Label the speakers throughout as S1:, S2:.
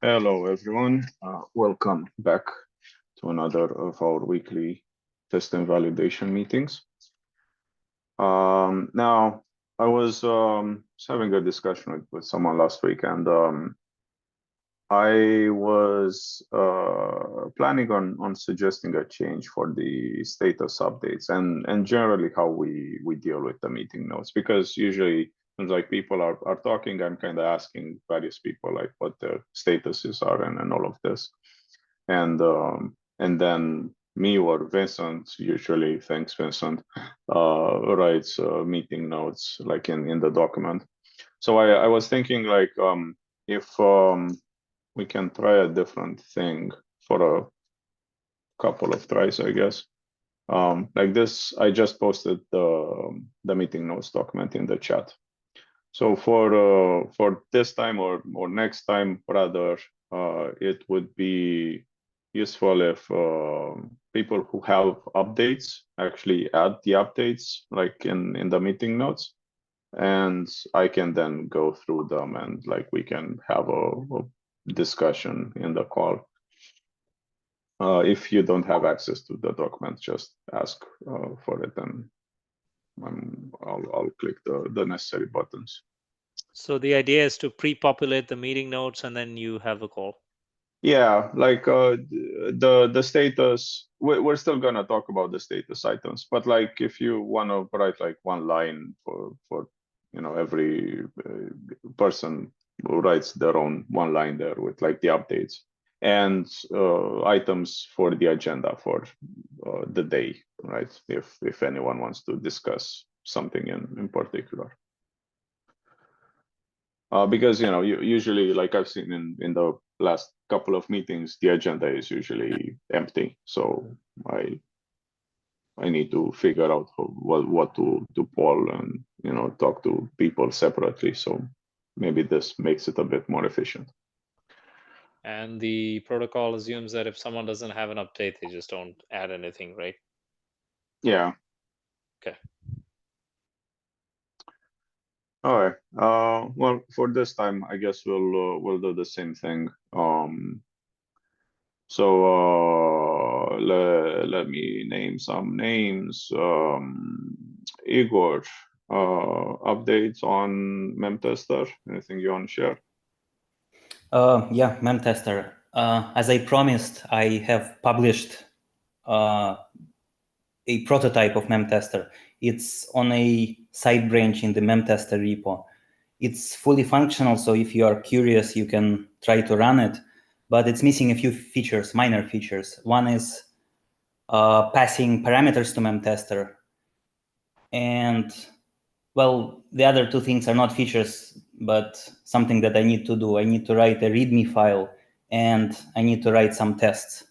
S1: Hello, everyone. Welcome back to another of our weekly test and validation meetings. Now, I was having a discussion with someone last week, and I was planning on suggesting a change for the status updates and generally how we deal with the meeting notes, because usually like people are talking, I'm kind of asking various people like what their statuses are and all of this. And then me or Vincent, usually, thanks Vincent, writes meeting notes like in the document. So I was thinking like if we can try a different thing for a couple of tries, I guess. Like this, I just posted the meeting notes document in the chat. So for this time or next time, rather, it would be useful if people who have updates actually add the updates like in the meeting notes, and I can then go through them and like we can have a discussion in the call. If you don't have access to the document, just ask for it, and I'll click the necessary buttons.
S2: So the idea is to pre-populate the meeting notes and then you have a call.
S1: Yeah, like the status, we're still gonna talk about the status items, but like if you want to write like one line for every person who writes their own one line there with like the updates and items for the agenda for the day, right? If anyone wants to discuss something in particular. Because usually, like I've seen in the last couple of meetings, the agenda is usually empty. So I need to figure out what to poll and talk to people separately. So maybe this makes it a bit more efficient.
S2: And the protocol assumes that if someone doesn't have an update, they just don't add anything, right?
S1: Yeah.
S2: Okay.
S1: All right. Well, for this time, I guess we'll do the same thing. So let me name some names. Igor, updates on memtester. Anything you want to share?
S3: Yeah, memtester. As I promised, I have published a prototype of memtester. It's on a side branch in the memtester repo. It's fully functional, so if you are curious, you can try to run it, but it's missing a few features, minor features. One is passing parameters to memtester, and well, the other two things are not features, but something that I need to do. I need to write a README file, and I need to write some tests.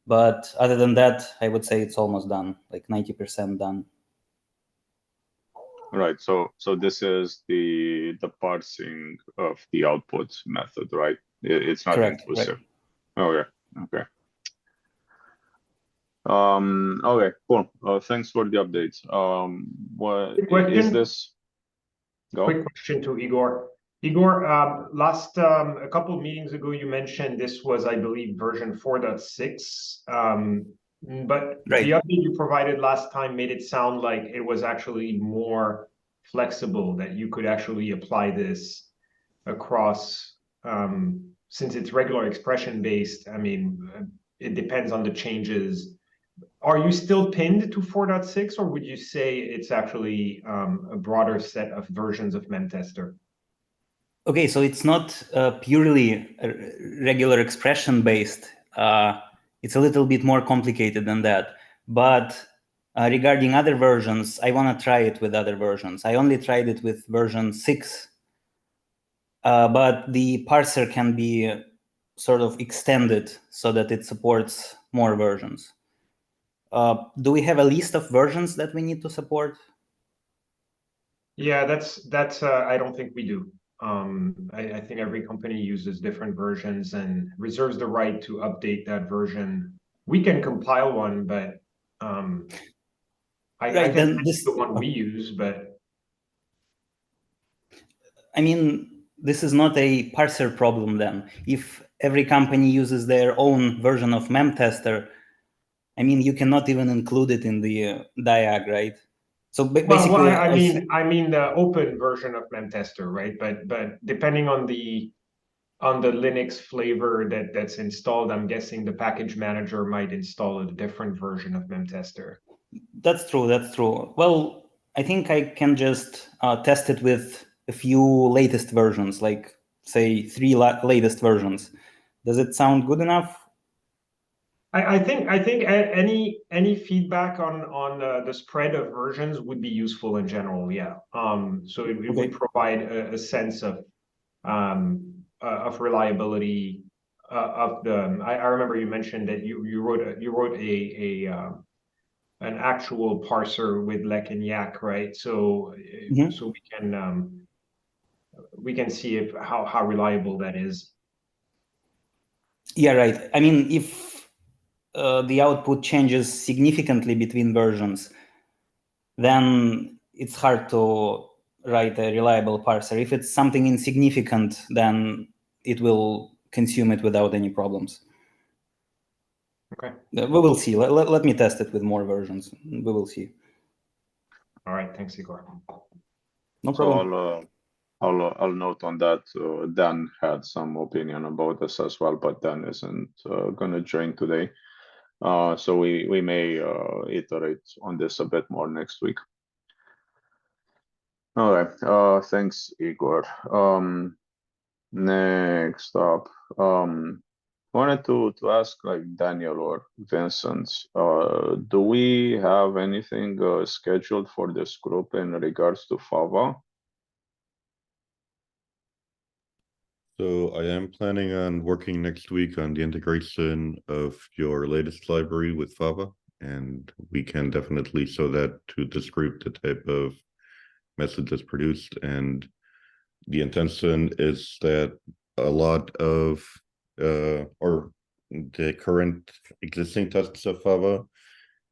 S3: But other than that, I would say it's almost done, like 90% done.
S1: Right. So this is the parsing of the output method, right? It's not
S3: Correct,
S1: inclusive.
S3: right.
S1: Oh yeah. Okay. Okay. Cool. Thanks for the updates. What is this? Go.
S4: Quick question to Igor. Igor, a couple of meetings ago, you mentioned this was, I believe, version 4.6. But
S3: Right.
S4: the update you provided last time made it sound like it was actually more flexible, that you could actually apply this across, since it's regular expression based. I mean, it depends on the changes. Are you still pinned to 4.6, or would you say it's actually a broader set of versions of memtester?
S3: Okay, so it's not purely regular expression based. It's a little bit more complicated than that. But regarding other versions, I want to try it with other versions. I only tried it with version 6, but the parser can be sort of extended so that it supports more versions. Do we have a list of versions that we need to support?
S4: Yeah, that's I don't think we do. I think every company uses different versions and reserves the right to update that version. We can compile one, but I can
S3: Then
S4: the one we use, but
S3: I mean, this is not a parser problem then. If every company uses their own version of memtester, I mean, you cannot even include it in the diag, right? So basically,
S4: well, I mean the open version of memtester, right? But depending on the Linux flavor that's installed, I'm guessing the package manager might install a different version of memtester.
S3: That's true. That's true. Well, I think I can just test it with a few latest versions, like say 3 latest versions. Does it sound good enough?
S4: I think any feedback on the spread of versions would be useful in general. Yeah. So it
S3: Okay.
S4: would provide a sense of reliability of the. I remember you mentioned that you wrote an actual parser with Lek and Yak, right? So so we can see if how reliable that is.
S3: Yeah, right. I mean, if the output changes significantly between versions, then it's hard to write a reliable parser. If it's something insignificant, then it will consume it without any problems.
S4: Okay.
S3: We will see. Let me test it with more versions. We will see.
S4: All right. Thanks, Igor.
S3: No problem.
S1: So I'll note on that. Dan had some opinion about this as well, but Dan isn't gonna join today. So we may iterate on this a bit more next week. All right. Thanks, Igor. Next up, wanted to ask like Daniel or Vincent, do we have anything scheduled for this group in regards to Fava?
S5: So I am planning on working next week on the integration of your latest library with Fava, and we can definitely show that to this group, the type of messages produced. And the intention is that a lot of or the current existing tests of Fava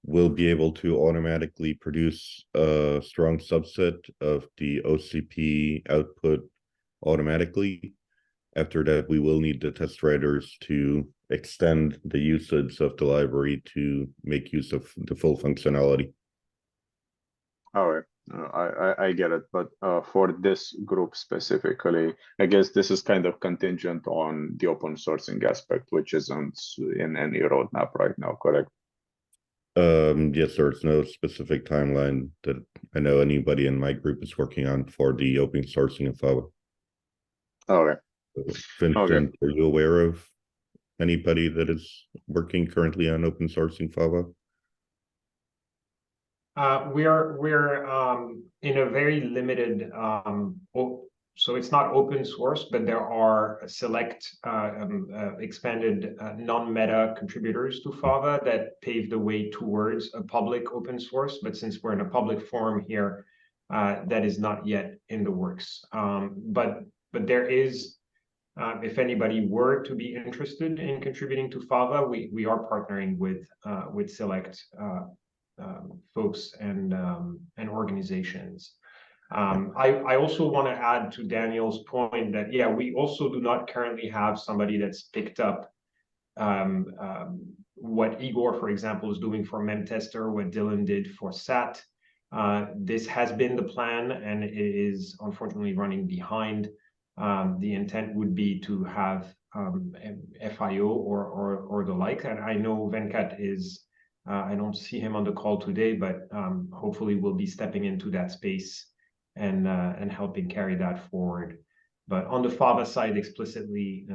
S5: will be able to automatically produce a strong subset of the OCP output automatically. After that, we will need the test writers to extend the usage of the library to make use of the full functionality.
S1: All right. I get it, but for this group specifically, I guess this is kind of contingent on the open sourcing aspect, which isn't in any roadmap right now, correct?
S5: Yes, there's no specific timeline that I know anybody in my group is working on for the open sourcing of Fava.
S1: Okay.
S5: Vincent, are you aware of anybody that is working currently on open sourcing Fava?
S4: We're in a very limited so it's not open source, but there are select expanded non-meta contributors to Fava that pave the way towards a public open source. But since we're in a public forum here, that is not yet in the works. But there is, if anybody were to be interested in contributing to Fava, we are partnering with select folks and organizations. I also want to add to Daniel's point that, yeah, we also do not currently have somebody that's picked up what Igor, for example, is doing for memtester, what Dylan did for SAT. This has been the plan, and it is unfortunately running behind. The intent would be to have FIO or the like, and I know Venkat is. I don't see him on the call today, but hopefully we'll be stepping into that space and helping carry that forward. But on the Fava side, explicitly,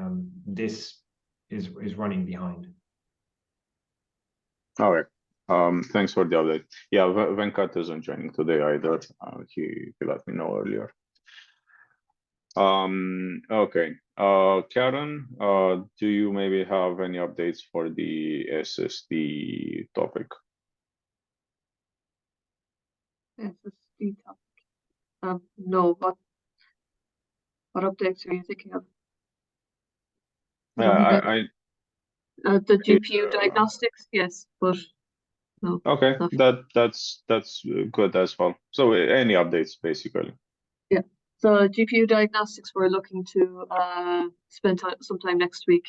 S4: this is running behind.
S1: All right. Thanks for the update. Yeah, Venkat isn't joining today either. He let me know earlier. Okay. Karen, do you maybe have any updates for the SSD topic?
S6: SSD topic. No, what updates are you thinking of?
S1: Yeah,
S6: the GPU diagnostics, yes, but no.
S1: Okay,
S6: nothing.
S1: that's good as well. So any updates basically?
S6: Yeah. So GPU diagnostics, we're looking to spend some time next week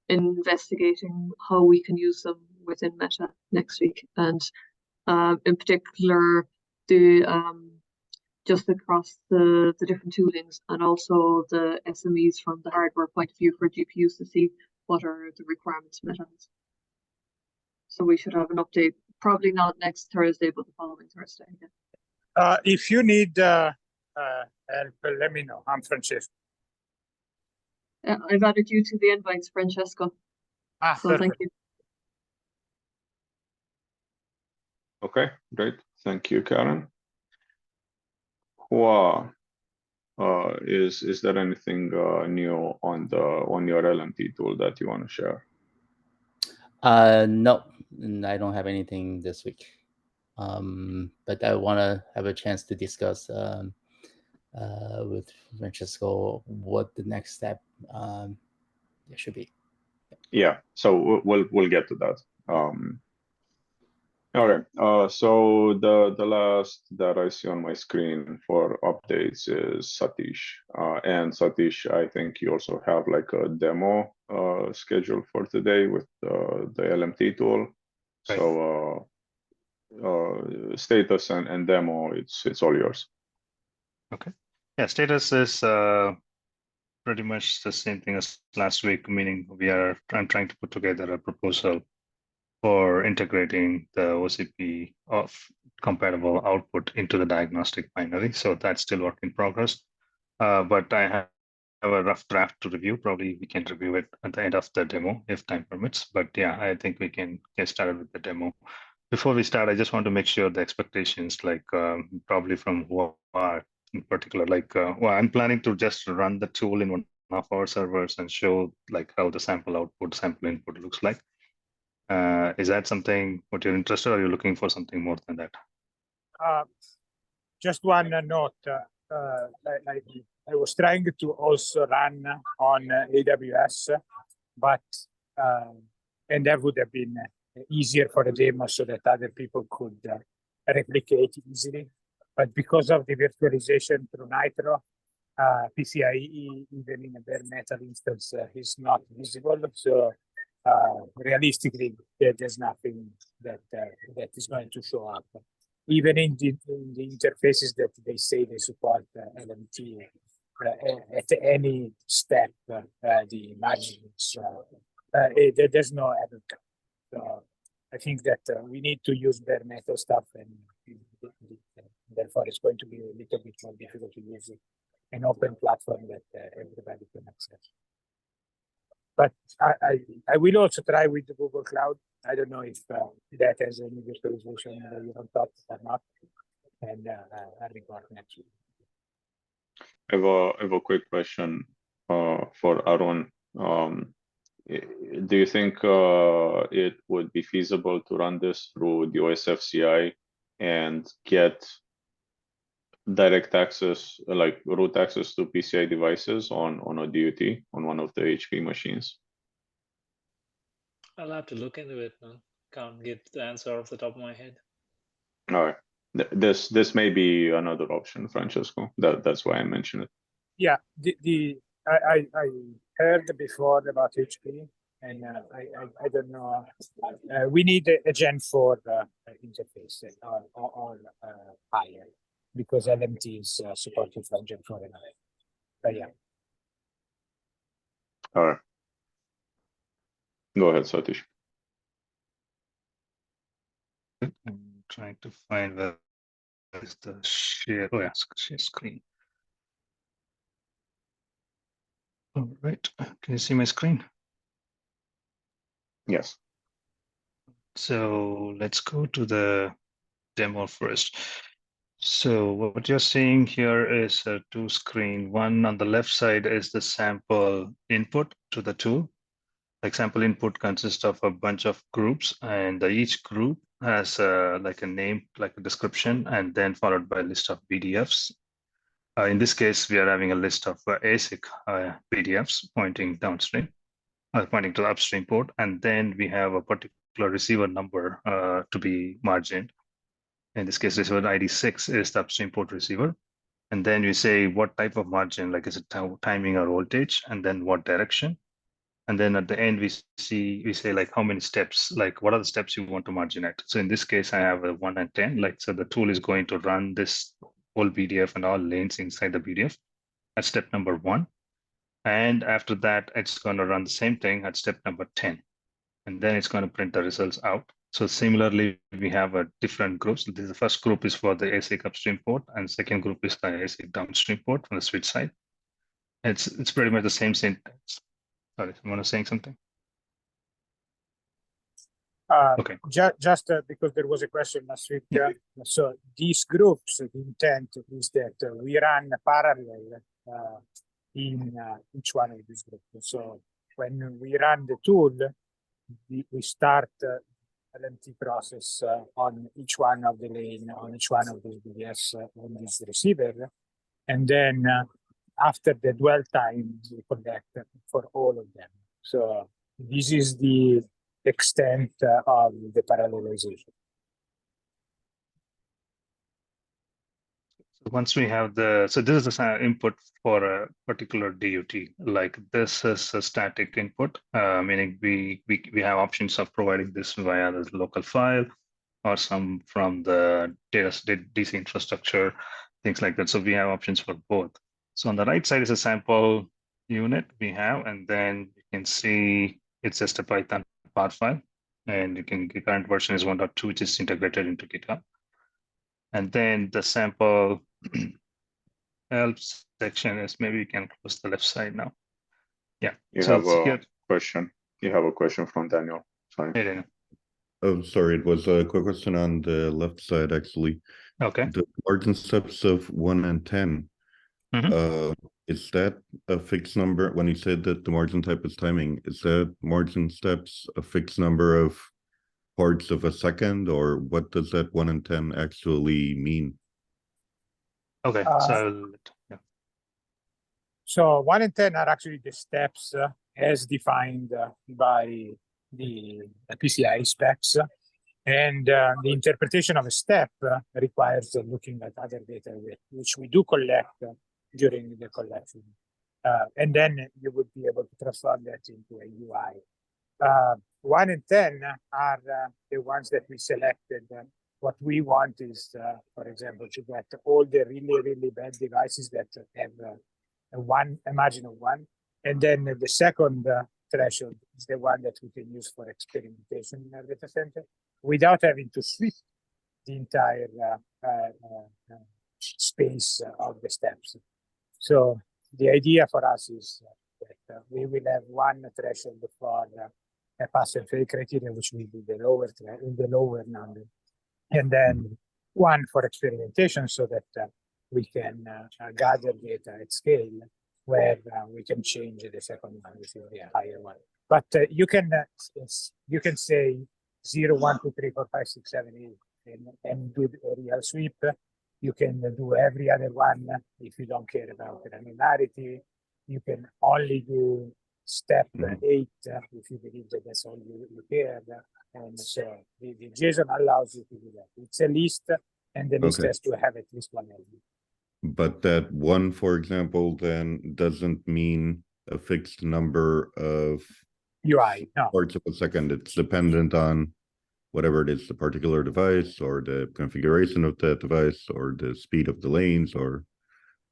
S6: investigating how we can use them within Meta next week, and in particular the just across the different toolings, and also the SMEs from the hardware point of view for GPUs to see what are the requirements Meta has. So we should have an update, probably not next Thursday, but the following Thursday. Yeah.
S7: If you need help, let me know. I'm Francesco.
S6: I've added you to the invites, Francesco. So
S7: Perfect.
S6: thank you.
S1: Okay, great. Thank you, Karen. Hua, is there anything new on your LMT tool that you want to share?
S8: No, I don't have anything this week. But I want to have a chance to discuss with Francesco what the next step should be.
S1: Yeah, so we'll get to that. Okay, so the last that I see on my screen for updates is Satish. And Satish, I think you also have like a demo scheduled for today with the LMT tool.
S9: Right.
S1: So status and demo, it's all yours.
S9: Okay. Yeah, status is pretty much the same thing as last week, meaning I'm trying to put together a proposal for integrating the OCP of compatible output into the diagnostic binary. So that's still work in progress. But I have a rough draft to review. Probably we can review it at the end of the demo if time permits. But yeah, I think we can get started with the demo. Before we start, I just want to make sure the expectations, like probably from who are in particular, like well, I'm planning to just run the tool in one of our servers and show like how the sample output, sample input looks like. Is that something what you're interested, or are you looking for something more than that?
S7: Just one note. I was trying to also run on AWS, but and that would have been easier for the demo so that other people could replicate easily. But because of the virtualization through Nitro, PCIe, even in a bare metal instance, is not visible. So realistically, there's nothing that is going to show up. Even in the interfaces that they say they support LMT, at any step, the margins, there's no error. So I think that we need to use bare metal stuff, and therefore it's going to be a little bit more difficult to use an open platform that everybody can access. But I will also try with the Google Cloud. I don't know if that has any virtualization on top or not, and I'll report next week.
S1: I have a quick question for Arun. Do you think it would be feasible to run this through the OSFCI and get direct access, like root access to PCI devices on a DUT on one of the HP machines?
S2: I'll have to look into it. No? Can't get the answer off the top of my head.
S1: All right. This may be another option, Francesco. That's why I mentioned it.
S7: Yeah, I heard before about HP, and I don't know. We need a Gen 4 interface or higher, because LMT is supported for Gen 4 and higher. But yeah.
S1: All right. Go ahead, Satish.
S9: I'm trying to find where is the share. Oh, yeah, share screen. All right. Can you see my screen?
S1: Yes.
S9: So let's go to the demo first. So what you're seeing here is a two screen. One on the left side is the sample input to the tool. Like sample input consists of a bunch of groups, and each group has like a name, like a description, and then followed by a list of PDFs. In this case, we are having a list of ASIC PDFs pointing downstream, pointing to the upstream port, and then we have a particular receiver number to be margined. In this case, receiver ID 6 is the upstream port receiver. And then you say what type of margin, like is it timing or voltage, and then what direction. And then at the end, we say like how many steps, like what are the steps you want to margin at. So in this case, I have a 1 and 10, like, so the tool is going to run this whole BDF and all lanes inside the BDF at step number 1. And after that, it's going to run the same thing at step number 10. And then it's going to print the results out. So similarly, we have a different groups. The first group is for the ASIC upstream port, and second group is the ASIC downstream port from the switch side. It's pretty much the same syntax. Sorry, someone was saying something? Okay.
S7: Just because there was a question last week. So these groups, the intent is that we run parallel in each one of these groups. So when we run the tool, we start LMT process on each one of the lane, on each one of the BDS on this receiver. And then after the dwell time, we collect for all of them. So this is the extent of the parallelization.
S9: Once we have so this is the input for a particular DUT. Like this is a static input, meaning we have options of providing this via the local file or some from the DC infrastructure, things like that. So we have options for both. So on the right side is a sample unit we have, and then you can see it's just a Python path file, and you can, the current version is 1.2, which is integrated into GitHub. And then the sample help section is, maybe you can close the left side now. Yeah.
S1: You
S9: so
S1: have a
S9: here.
S1: question. You have a question from Daniel. Sorry.
S9: Hey, Daniel.
S5: Oh, sorry. It was a quick question on the left side, actually.
S9: Okay.
S5: The margin steps of 1 and 10. Is that a fixed number? When you said that the margin type is timing, is that margin steps a fixed number of parts of a second, or what does that 1 and 10 actually mean?
S9: Okay, so yeah.
S7: So 1 and 10 are actually the steps as defined by the PCI specs. And the interpretation of a step requires looking at other data, which we do collect during the collection. And then you would be able to transform that into a UI. 1 and 10 are the ones that we selected. What we want is, for example, to get all the really, really bad devices that have a margin of 1. And then the second threshold is the one that we can use for experimentation in our data center without having to switch the entire space of the steps. So the idea for us is that we will have one threshold for a pass and fail criteria, which will be the lower number, and then one for experimentation, so that we can gather data at scale, where we can change the second one, which is the higher one. But you can say 0, 1, 2, 3, 4, 5, 6, 7, 8, and do a real sweep. You can do every other one if you don't care about granularity. You can only do step 8 if you believe that that's all you care. And so the JSON allows you to do that. It's a list, and the list has to have at least one element.
S5: But that 1, for example, then doesn't mean a fixed number of
S7: UI, no.
S5: parts of a second. It's dependent on whatever it is, the particular device or the configuration of that device or the speed of the lanes or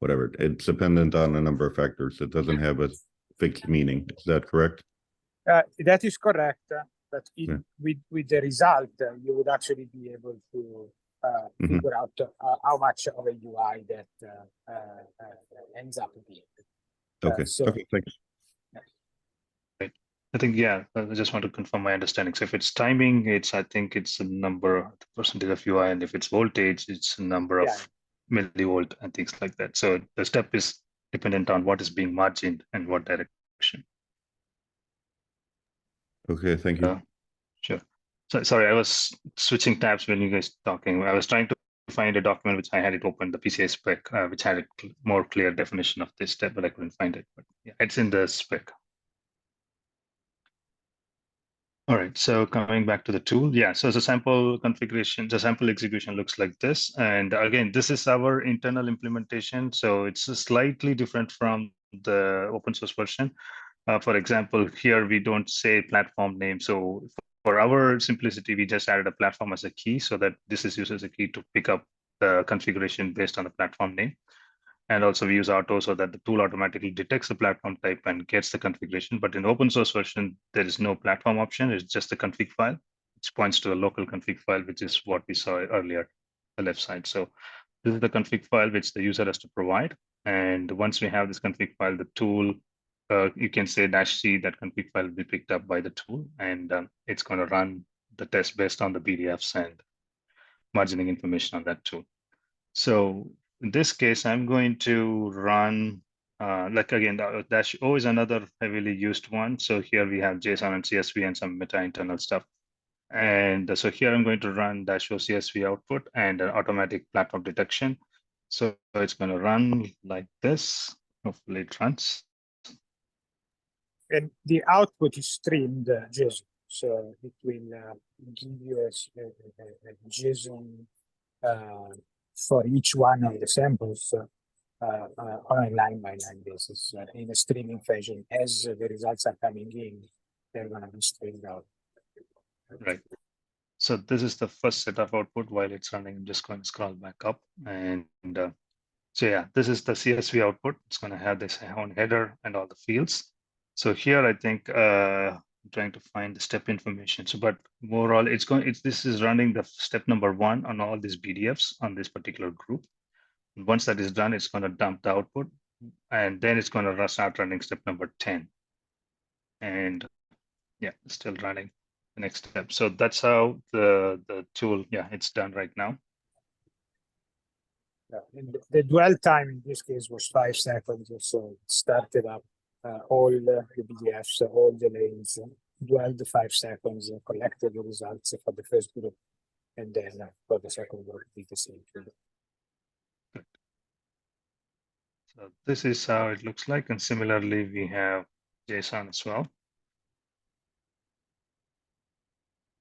S5: whatever. It's dependent on a number of factors. It doesn't have a fixed meaning. Is that correct?
S7: That is correct. But with the result, you would actually be able to figure out how much of a UI that ends up being.
S5: Okay, thanks.
S9: I think, yeah, I just want to confirm my understanding. So if it's timing, I think it's a number, the percentage of UI, and if it's voltage, it's a number of millivolt and things like that. So the step is dependent on what is being margined and what direction.
S5: Okay, thank you.
S9: Sure. So sorry, I was switching tabs when you guys talking. I was trying to find a document which I had it open, the PCI spec, which had a more clear definition of this step, but I couldn't find it. But yeah, it's in the spec. All right, so coming back to the tool, yeah, so the sample configuration, the sample execution looks like this. And again, this is our internal implementation, so it's slightly different from the open source version. For example, here we don't say platform name. So for our simplicity, we just added a platform as a key so that this is used as a key to pick up the configuration based on the platform name. And also we use auto so that the tool automatically detects the platform type and gets the configuration. But in open source version, there is no platform option. It's just a config file, which points to a local config file, which is what we saw earlier, the left side. So this is the config file which the user has to provide. And once we have this config file, the tool, you can say -c, that config file will be picked up by the tool, and it's going to run the test based on the PDFs and margining information on that tool. So in this case, I'm going to run, like again, -o is another heavily used one. So here we have JSON and CSV and some meta internal stuff. And so here I'm going to run -o CSV output and an automatic platform detection. So it's going to run like this. Hopefully it runs.
S7: And the output is streamed JSON, so it will give you a JSON for each one of the samples on a line-by-line basis in a streaming fashion. As the results are coming in, they're going to be streamed out.
S9: Right. So this is the first set of output. While it's running, I'm just going to scroll back up. And so yeah, this is the CSV output. It's going to have this own header and all the fields. So here, I think I'm trying to find the step information. So, but overall, this is running the step number 1 on all these BDFs on this particular group. And once that is done, it's going to dump the output, and then it's going to start running step number 10. And yeah, it's still running the next step. So that's how the tool, yeah, it's done right now.
S7: Yeah, and the dwell time in this case was 5 seconds or so. It started up all the PDFs, all the lanes, dwelled 5 seconds, collected the results for the first group, and then for the second group, did the same thing.
S9: So this is how it looks like. And similarly, we have JSON as well.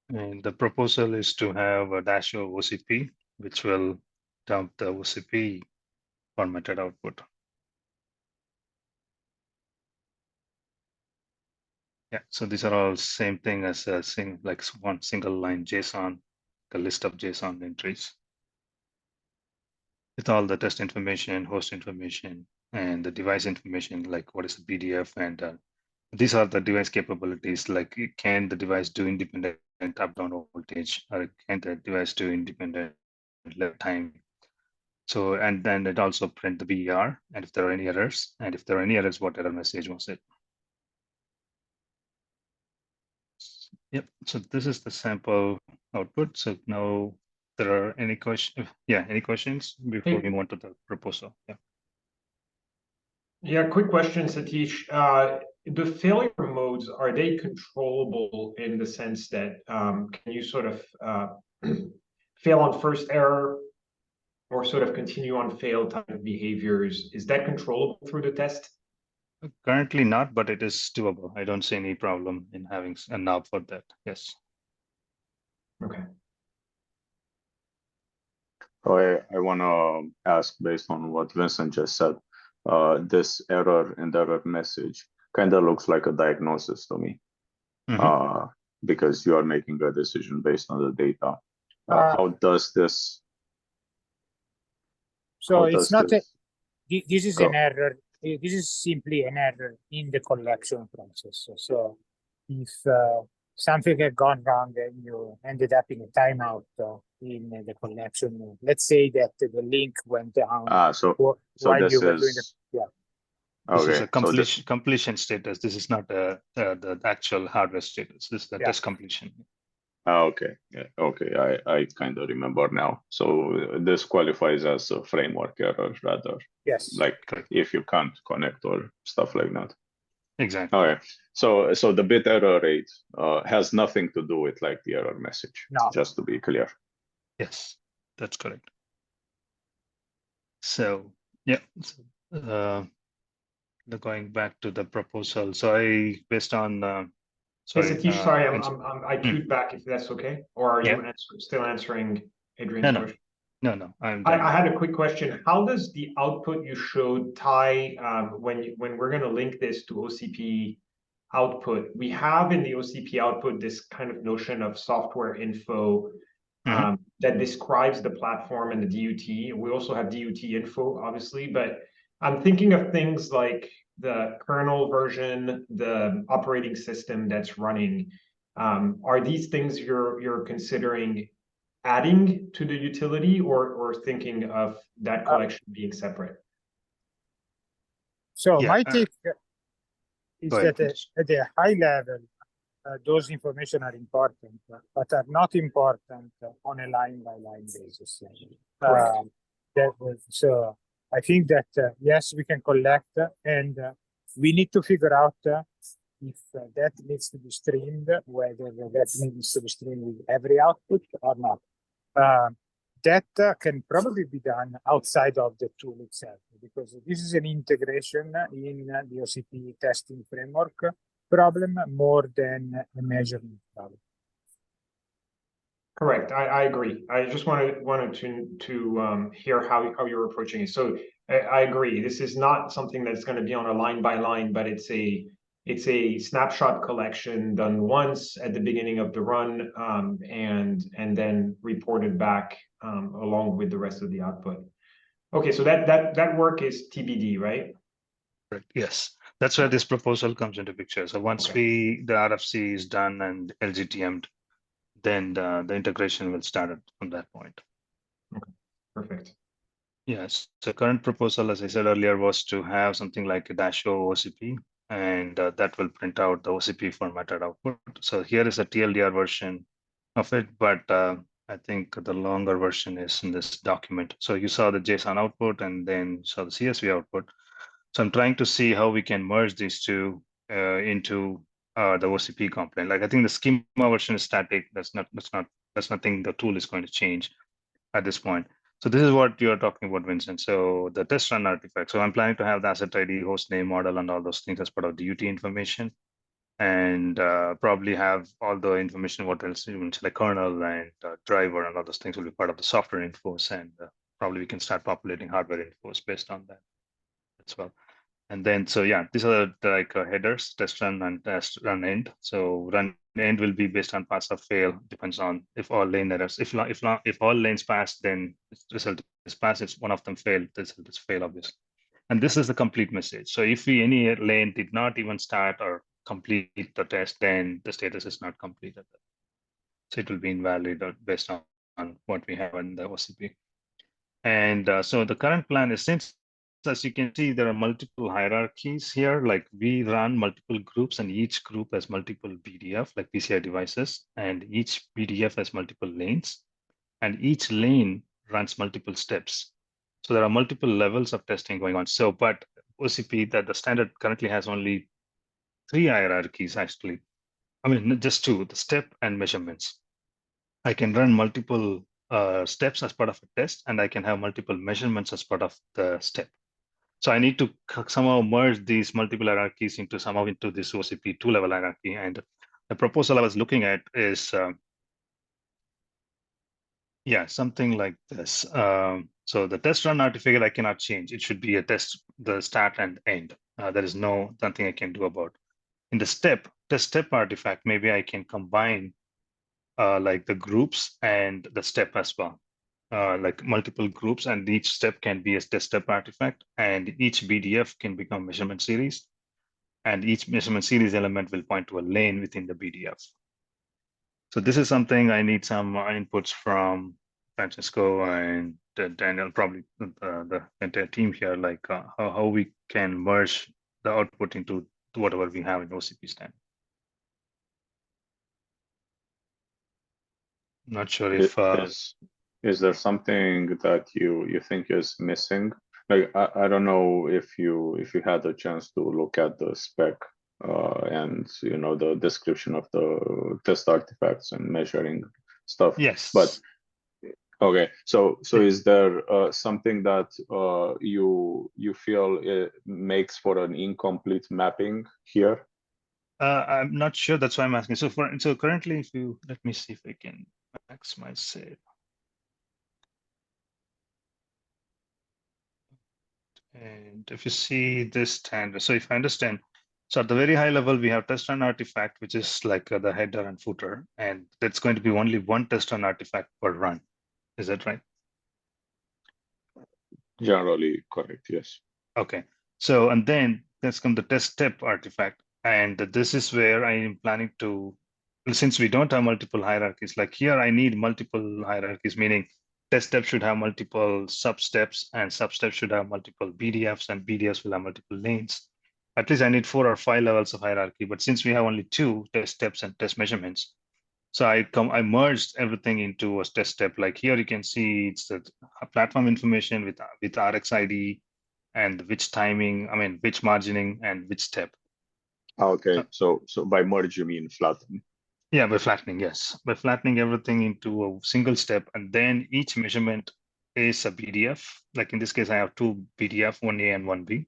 S9: And the proposal is to have a -o OCP, which will dump the OCP formatted output. Yeah, so these are all same thing as a one single line JSON, a list of JSON entries with all the test information, host information, and the device information, like what is the PDF, and these are the device capabilities, like can the device do independent up-down voltage, or can the device do independent left time? So, and then it also print the BER, and if there are any errors, and if there are any errors, what error message was it? Yep, so this is the sample output. So now there are any questions? Yeah, any questions before we move on to the proposal? Yeah.
S4: Yeah, quick question, Satish. The failure modes, are they controllable in the sense that can you sort of fail on first error or sort of continue on fail type of behaviors? Is that controllable through the test?
S9: Currently not, but it is doable. I don't see any problem in having a knob for that. Yes.
S4: Okay.
S1: I want to ask, based on what Vincent just said, this error and error message kind of looks like a diagnosis to me, because you are making a decision based on the data. How does this?
S7: So it's not this is an error. This is simply an error in the collection process. So if something had gone wrong and you ended up in a timeout in the collection, let's say that the link went down.
S1: So
S7: while
S1: this
S7: you were
S1: is
S7: doing the,
S9: This is a completion status. This is not the actual hardware status. This is the test completion.
S1: Okay. Yeah. Okay. I kind of remember now. So this qualifies as a framework error rather.
S7: Yes.
S1: Like if you can't connect or stuff like that.
S9: Exactly.
S1: Okay. So the bit error rate has nothing to do with like the error message.
S7: No.
S1: Just to be clear.
S9: Yes, that's correct. So yeah. Going back to the proposal. So based on
S4: Hey, Satish, sorry, I
S9: Hmm.
S4: queued back if that's okay, or are you still answering Adrian's question?
S9: No, I'm
S4: I
S9: done.
S4: had a quick question. How does the output you showed tie when we're going to link this to OCP output? We have in the OCP output this kind of notion of software info that describes the platform and the DUT. We also have DUT info, obviously, but I'm thinking of things like the kernel version, the operating system that's running. Are these things you're considering adding to the utility, or thinking of that collection being separate?
S7: So
S9: Yeah,
S7: my take is
S9: go ahead,
S7: that at a high level, those information are important, but are not important on a line-by-line basis. So I think that yes, we can collect, and we need to figure out if that needs to be streamed, whether that needs to be streamed with every output or not. That can probably be done outside of the tool itself, because this is an integration in the OCP testing framework problem more than a measurement problem.
S4: Correct. I agree. I just wanted to hear how you're approaching it. So I agree. This is not something that's going to be on a line by line, but it's a snapshot collection done once at the beginning of the run, and then reported back along with the rest of the output. Okay, so that work is TBD, right?
S9: Correct. Yes, that's where this proposal comes into picture. So once the RFC is done and LGTM'd, then the integration will start from that point.
S4: Okay, perfect.
S9: Yes, so current proposal, as I said earlier, was to have something like a -O OCP, and that will print out the OCP formatted output. So here is a TLDR version of it, but I think the longer version is in this document. So you saw the JSON output and then you saw the CSV output. So I'm trying to see how we can merge these two into the OCP component. Like I think the schema version is static. That's nothing the tool is going to change at this point. So this is what you're talking about, Vincent. So the test run artifact. So I'm planning to have the asset ID, host name, model, and all those things as part of the UT information, and probably have all the information, what else, like kernel and driver and all those things will be part of the software infos, and probably we can start populating hardware infos based on that as well. And then, so yeah, these are like headers, test run and test run end. So run end will be based on pass or fail, depends on if all lane errors. If all lanes pass, then result is pass. If one of them failed, the result is fail, obviously. And this is the complete message. So if any lane did not even start or complete the test, then the status is not completed. So it will be invalid based on what we have in the OCP. And so the current plan is, since, as you can see, there are multiple hierarchies here. Like we run multiple groups, and each group has multiple BDF, like PCI devices, and each BDF has multiple lanes, and each lane runs multiple steps. So there are multiple levels of testing going on. So, but OCP, that the standard currently has only 3 hierarchies, actually. I mean, just 2, the step and measurements. I can run multiple steps as part of a test, and I can have multiple measurements as part of the step. So I need to somehow merge these multiple hierarchies into this OCP 2-level hierarchy. And the proposal I was looking at is, yeah, something like this. So the test run artifact I cannot change. It should be a test, the start and end. There is nothing I can do about. In the test step artifact, maybe I can combine like the groups and the step as well. Like multiple groups, and each step can be a test step artifact, and each BDF can become measurement series, and each measurement series element will point to a lane within the BDF. So this is something I need some inputs from Francisco and Daniel, probably the entire team here, like how we can merge the output into whatever we have in OCP standard. Not sure if
S1: is there something that you think is missing? Like I don't know if you had a chance to look at the spec and the description of the test artifacts and measuring stuff.
S9: Yes.
S1: But okay, so is there something that you feel it makes for an incomplete mapping here?
S9: I'm not sure. That's why I'm asking. So currently, if you let me see if I can maximize save. And if you see this standard, so if I understand, so at the very high level, we have test run artifact, which is like the header and footer, and that's going to be only one test run artifact per run. Is that right?
S1: Generally correct, yes.
S9: Okay. So, and then let's come the test step artifact. And this is where I am planning to, since we don't have multiple hierarchies, like here, I need multiple hierarchies, meaning test step should have multiple sub steps, and sub steps should have multiple BDFs, and BDFs will have multiple lanes. At least I need 4 or 5 levels of hierarchy. But since we have only 2 test steps and test measurements, so I merged everything into a test step. Like here, you can see it's the platform information with RxID and which timing, I mean, which margining and which step.
S1: Okay, so by merge you mean flatten?
S9: Yeah, by flattening, yes. By flattening everything into a single step, and then each measurement is a BDF. Like in this case, I have 2 BDF, 1A and 1B.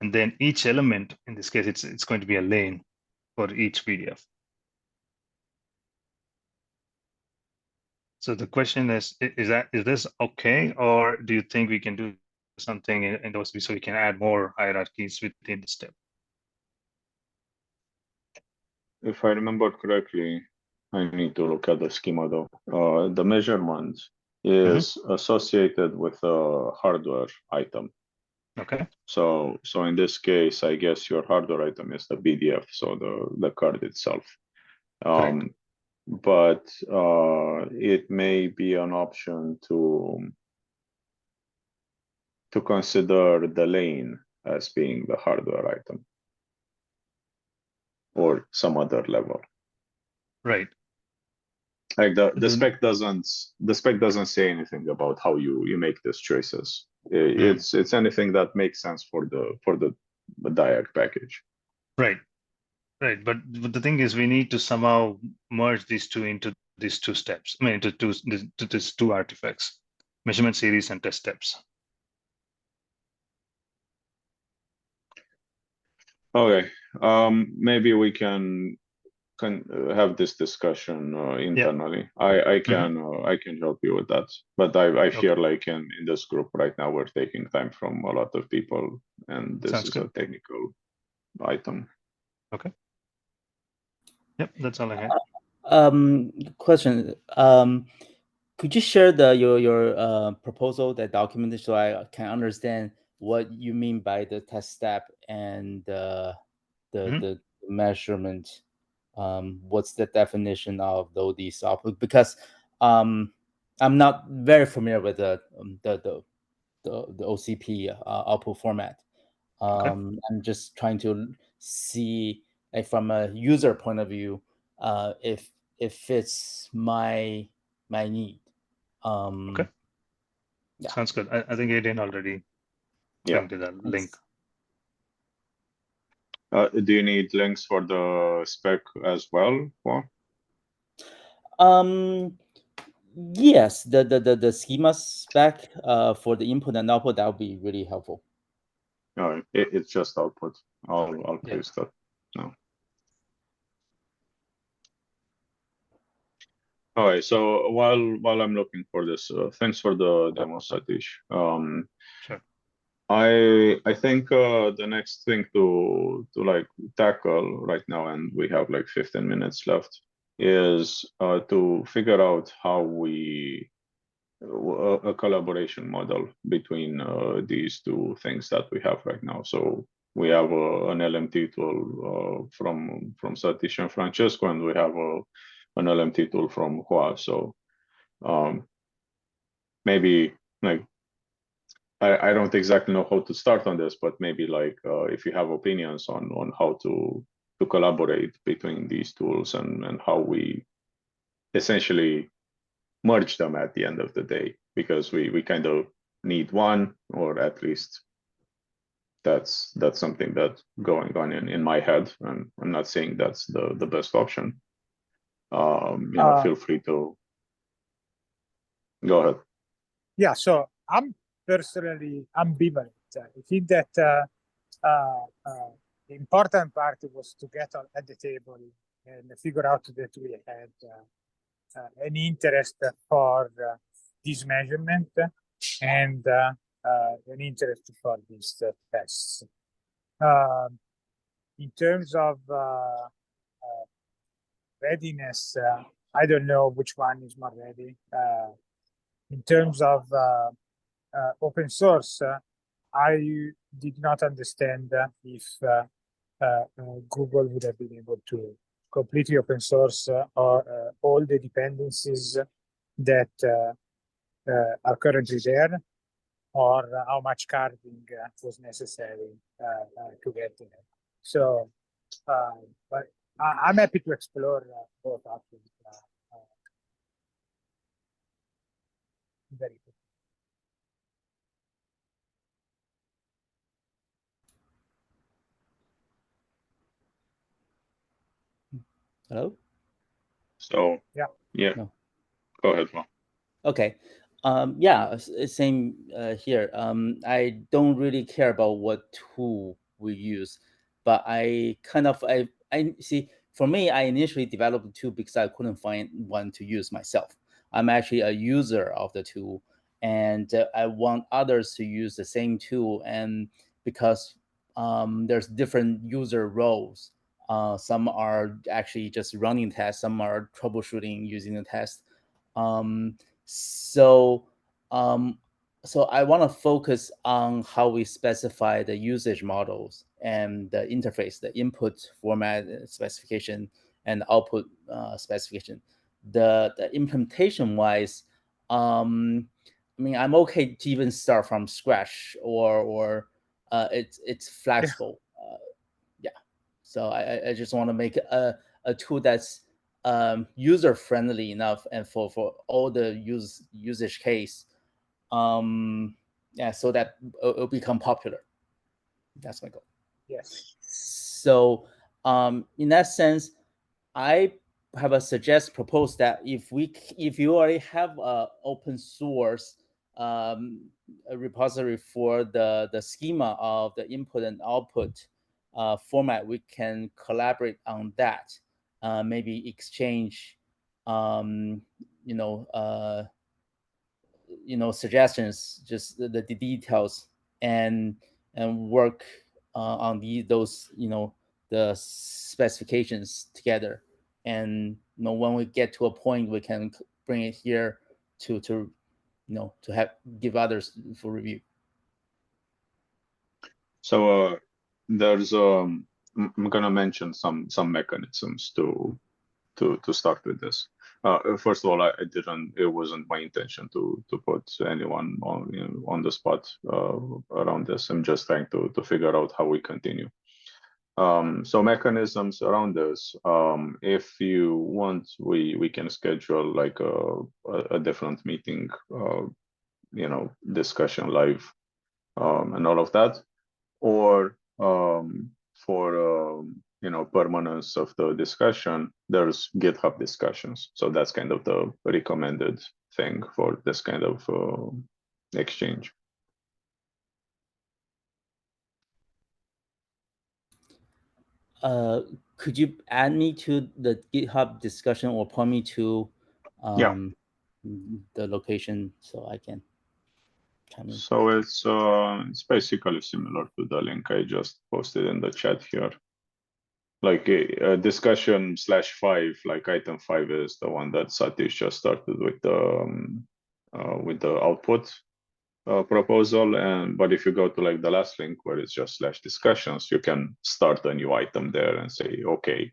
S9: And then each element, in this case, it's going to be a lane for each BDF. So the question is this okay? Or do you think we can do something in those so we can add more hierarchies within the step?
S1: If I remember correctly, I need to look at the schema though. The measurement is associated with a hardware item.
S9: Okay.
S1: So in this case, I guess your hardware item is the BDF, so the card itself. But it may be an option to consider the lane as being the hardware item or some other level.
S9: Right.
S1: Like the spec doesn't say anything about how you make these choices. It's anything that makes sense for the diag package.
S9: Right. Right. But the thing is, we need to somehow merge these two into these 2 steps. I mean, into these 2 artifacts, measurement series and test steps.
S1: Okay. Maybe we can have this discussion internally. I can help you with that, but I feel like in this group right now we're taking time from a lot of people, and this is a technical item.
S9: Okay. Yep, that's all I had.
S8: Question. Could you share your proposal, that document, so I can understand what you mean by the test step and the measurement? What's the definition of these output? Because I'm not very familiar with the OCP output format. I'm just trying to see, like, from a user point of view, if it fits my need.
S9: Okay.
S8: Yeah.
S9: Sounds good. I think Aiden already linked to that link.
S1: Do you need links for the spec as well?
S8: Yes, the schema spec for the input and output, that would be really helpful.
S1: No, it's just output. I'll paste that now. All right. So while I'm looking for this, thanks for the demo, Satish.
S9: Sure.
S1: I think the next thing to like tackle right now, and we have like 15 minutes left, is to figure out how a collaboration model between these 2 things that we have right now. So we have an LMT tool from Satish and Francesco, and we have an LMT tool from Hua. So maybe like I don't exactly know how to start on this, but maybe like if you have opinions on how to collaborate between these tools and how we essentially merge them at the end of the day, because we kind of need one, or at least that's something that's going on in my head, and I'm not saying that's the best option. Feel free to go ahead.
S7: Yeah, so I'm personally ambivalent. I think that important part was to get at the table and figure out that we had an interest for this measurement and an interest for these tests. In terms of readiness, I don't know which one is more ready. In terms of open source, I did not understand if Google would have been able to completely open source or all the dependencies that are currently there, or how much carving was necessary to get there. So, but I'm happy to explore both options. Very good.
S8: Hello?
S1: So
S7: Yeah.
S8: No.
S1: Go ahead, Mo.
S8: Okay. Yeah, same here. I don't really care about what tool we use, but I see, for me, I initially developed the tool because I couldn't find one to use myself. I'm actually a user of the tool, and I want others to use the same tool. And because there's different user roles, some are actually just running tests, some are troubleshooting using the test. So I want to focus on how we specify the usage models and the interface, the input format specification and output specification. The implementation wise, I mean, I'm okay to even start from scratch, or it's flexible. Yeah. So I just want to make a tool that's user friendly enough, and for all the usage case, yeah, so that it'll become popular. That's my goal.
S7: Yes.
S8: So in that sense, I have a proposed that if you already have a open source a repository for the schema of the input and output format, we can collaborate on that. Maybe exchange, suggestions, just the details, and work on those the specifications together. And when we get to a point, we can bring it here to give others for review.
S1: So there's I'm gonna mention some mechanisms to start with this. First of all, I didn't. It wasn't my intention to put anyone on the spot around this. I'm just trying to figure out how we continue. So mechanisms around this. If you want, we can schedule like a different meeting, discussion live, and all of that, or for permanence of the discussion, there's GitHub discussions. So that's kind of the recommended thing for this kind of exchange.
S8: Could you add me to the GitHub discussion, or point me to the location so I can chime in?
S1: So it's basically similar to the link I just posted in the chat here. Like a discussion /5, like item 5 is the one that Satish just started with the output proposal. But if you go to like the last link where it's just /discussions, you can start a new item there and say, okay,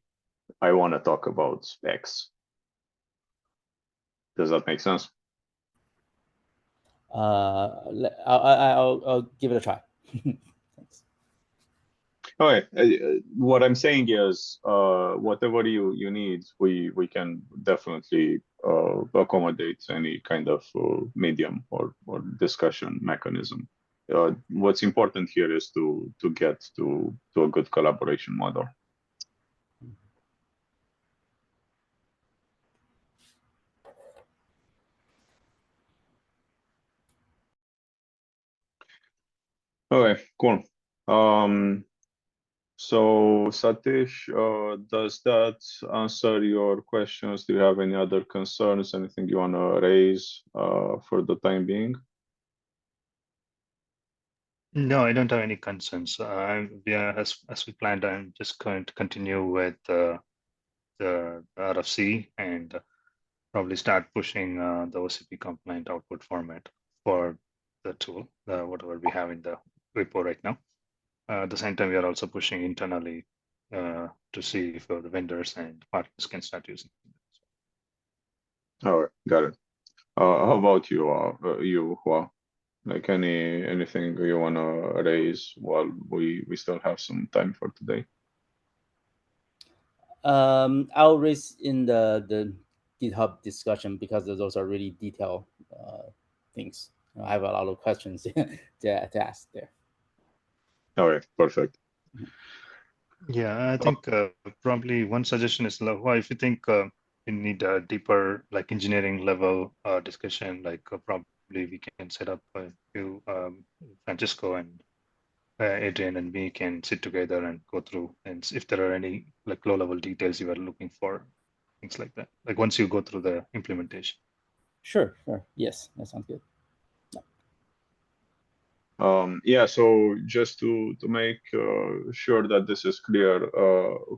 S1: I want to talk about X. Does that make sense?
S8: I'll give it a try. Thanks.
S1: Okay. What I'm saying is, whatever you need, we can definitely accommodate any kind of medium or discussion mechanism. What's important here is to get to a good collaboration model. Okay, cool. So Satish, does that answer your questions? Do you have any other concerns? Anything you want to raise for the time being?
S9: No, I don't have any concerns. As we planned, I'm just going to continue with the RFC and probably start pushing the OCP compliant output format for the tool, whatever we have in the repo right now. At the same time, we are also pushing internally to see if the vendors and partners can start using it.
S1: All right, got it. How about you, Hua? Like anything you want to raise while we still have some time for today?
S8: I'll raise in the GitHub discussion because those are really detailed things. I have a lot of questions to ask there.
S1: All right, perfect.
S9: Yeah, I think probably one suggestion is, if you think you need a deeper, like engineering level discussion, like probably we can set up a few, Francisco and Adrian and me can sit together and go through, and if there are any like low level details you are looking for, things like that, like once you go through the implementation.
S8: Sure. Yes, that sounds good.
S1: Yeah, so just to make sure that this is clear,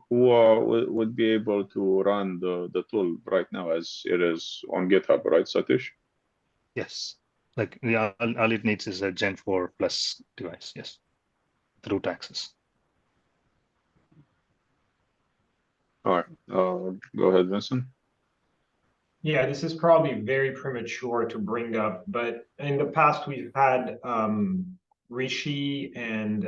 S1: who would be able to run the tool right now as it is on GitHub, right, Satish?
S9: Yes, like all it needs is a Gen 4 plus device, yes, root access.
S1: All right, go ahead, Vincent.
S4: Yeah, this is probably very premature to bring up, but in the past we've had Rishi and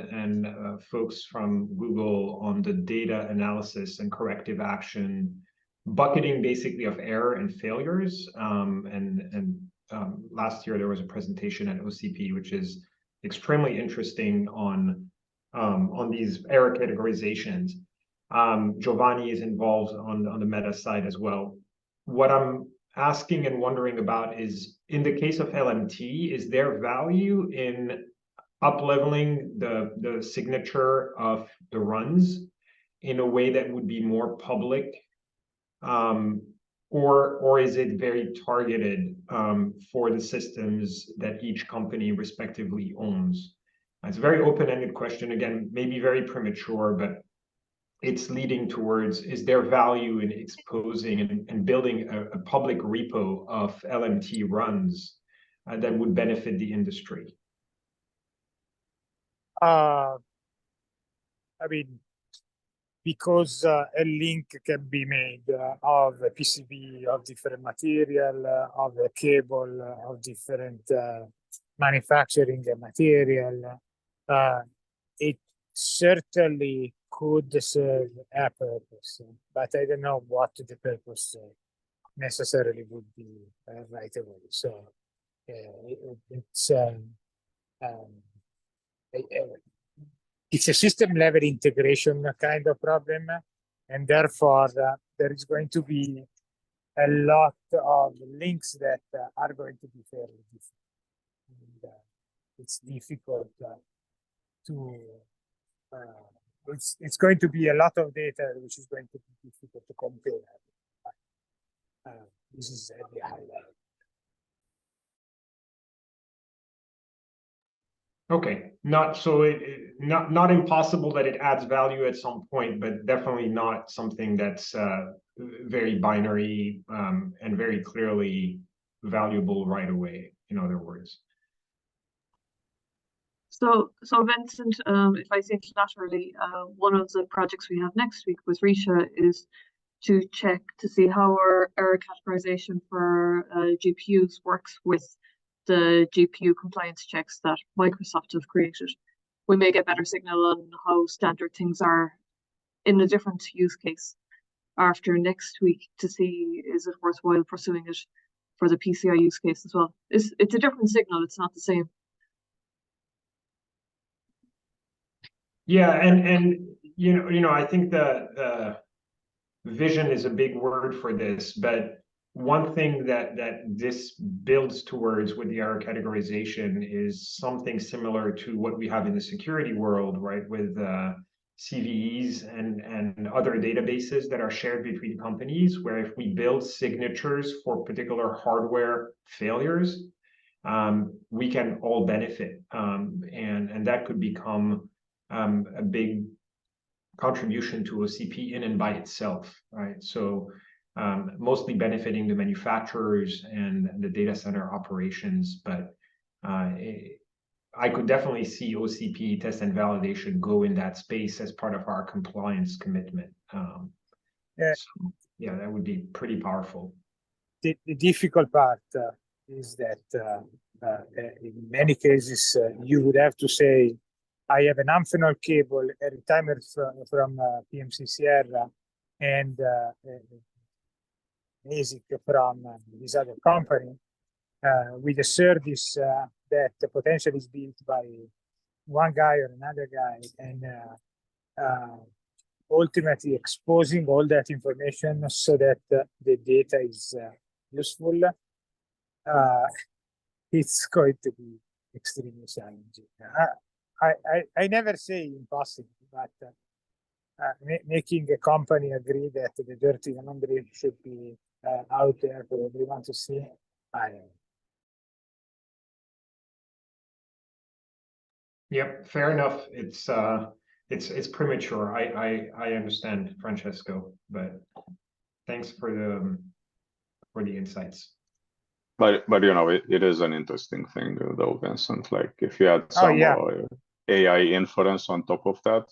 S4: folks from Google on the data analysis and corrective action, bucketing basically of error and failures. Last year there was a presentation at OCP, which is extremely interesting on these error categorizations. Giovanni is involved on the meta side as well. What I'm asking and wondering about is, in the case of LMT, is there value in up-leveling the signature of the runs in a way that would be more public, or is it very targeted for the systems that each company respectively owns? It's a very open-ended question. Again, maybe very premature, but it's leading towards, is there value in exposing and building a public repo of LMT runs that would benefit the industry?
S7: I mean, because a link can be made of a PCB of different material, of a cable of different manufacturing material, it certainly could serve a purpose, but I don't know what the purpose necessarily would be right away. So it's a system level integration kind of problem, and therefore there is going to be a lot of links that are going to be fairly different. And, it's difficult to it's going to be a lot of data which is going to be difficult to compare. This is at the high level.
S4: Okay, not impossible that it adds value at some point, but definitely not something that's very binary and very clearly valuable right away, in other words.
S6: So Vincent, if I think laterally, one of the projects we have next week with Risha is to check to see how our error categorization for GPUs works with the GPU compliance checks that Microsoft have created. We may get better signal on how standard things are in a different use case after next week to see, is it worthwhile pursuing it for the PCI use case as well. It's a different signal, it's not the same.
S4: Yeah, and you know, I think the vision is a big word for this, but one thing that this builds towards with the error categorization is something similar to what we have in the security world, right? With CVEs and other databases that are shared between companies, where if we build signatures for particular hardware failures, we can all benefit, and that could become a big contribution to OCP in and by itself, right? So mostly benefiting the manufacturers and the data center operations, but I could definitely see OCP test and validation go in that space as part of our compliance commitment.
S7: Yeah.
S4: So, yeah, that would be pretty powerful.
S7: The difficult part is that in many cases you would have to say, I have an Amphenol cable, a retimer from PMC Sierra, and ASIC from this other company, with a service that potentially is built by one guy or another guy, and ultimately exposing all that information so that the data is useful. It's going to be extremely challenging. I never say impossible, but making a company agree that the dirty laundry should be out there for everyone to see, I don't know.
S4: Yep, fair enough. It's premature. I understand, Francesco, but thanks for the insights.
S1: But you know, it is an interesting thing though, Vincent. Like if you had some AI inference on top of that.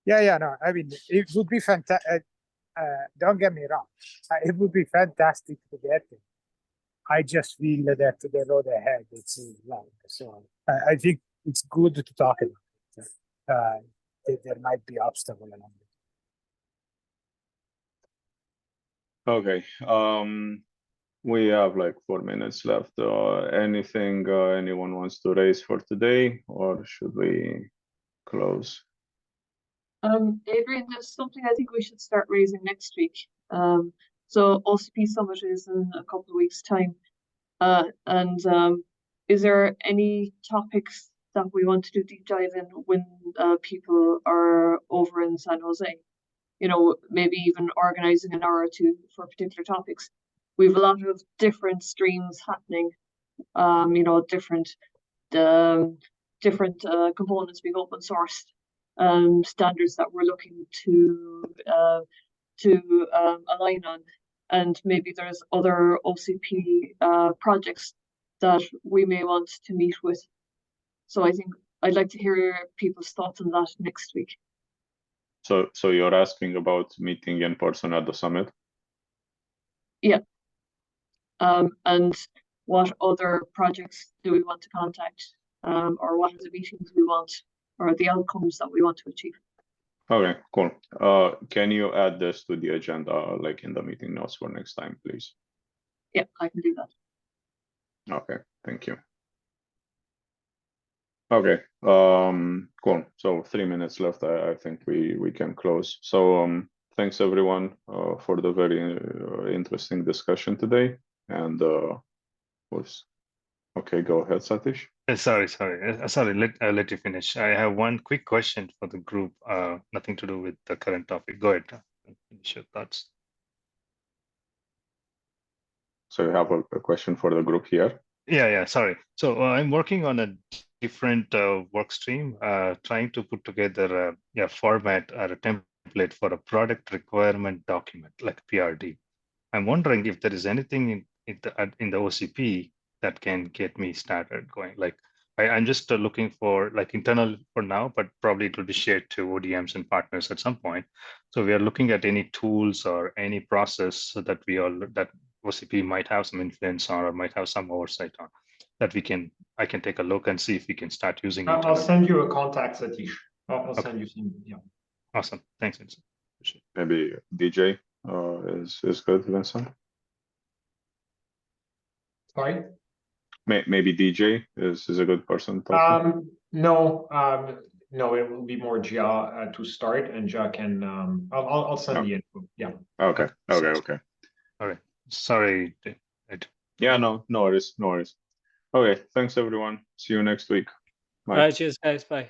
S7: No, I mean, it would be fantastic. Don't get me wrong, it would be fantastic to get it. I just feel that the road ahead it's long. So I think it's good to talk about it. There might be obstacles along it.
S1: Okay. We have like 4 minutes left. Anything anyone wants to raise for today, or should we close?
S6: Adrian, there's something I think we should start raising next week. So OCP Summit is in a couple of weeks' time. And is there any topics that we want to do deep dive in when people are over in San Jose? You know, maybe even organizing an hour or two for particular topics. We have a lot of different streams happening. You know, different components being open sourced, standards that we're looking to align on, and maybe there's other OCP projects that we may want to meet with. So I think I'd like to hear people's thoughts on that next week.
S1: So you're asking about meeting in person at the summit?
S6: Yeah. And what other projects do we want to contact, or what are the meetings we want, or the outcomes that we want to achieve?
S1: Okay, cool. Can you add this to the agenda, like in the meeting notes for next time, please?
S6: Yeah, I can do that.
S1: Okay, thank you. Okay, cool. So 3 minutes left. I think we can close. So thanks everyone for the very interesting discussion today. And okay, go ahead, Satish.
S9: Sorry. I'll let you finish. I have one quick question for the group. Nothing to do with the current topic. Go ahead. Finish your thoughts.
S1: So you have a question for the group here?
S9: Yeah. Sorry. So I'm working on a different work stream, trying to put together a format or a template for a product requirement document, like PRD. I'm wondering if there is anything in the OCP that can get me started going. Like I'm just looking for like internal for now, but probably it will be shared to ODMs and partners at some point. So we are looking at any tools or any process so that that OCP might have some influence on or might have some oversight on, that I can take a look and see if we can start using it.
S4: I'll send you a contact, Satish. I'll
S9: Okay.
S4: send you some. Yeah.
S9: Awesome. Thanks, Vincent.
S1: Maybe DJ is good, Vincent.
S4: Sorry.
S1: Maybe DJ is a good person. To
S4: No, it will be more Jia to start, and Jia can. I'll send the info. Yeah.
S1: Okay.
S9: All right. Sorry.
S1: Yeah. No worries. Okay. Thanks everyone. See you next week. Bye.
S2: All right. Cheers, guys. Bye.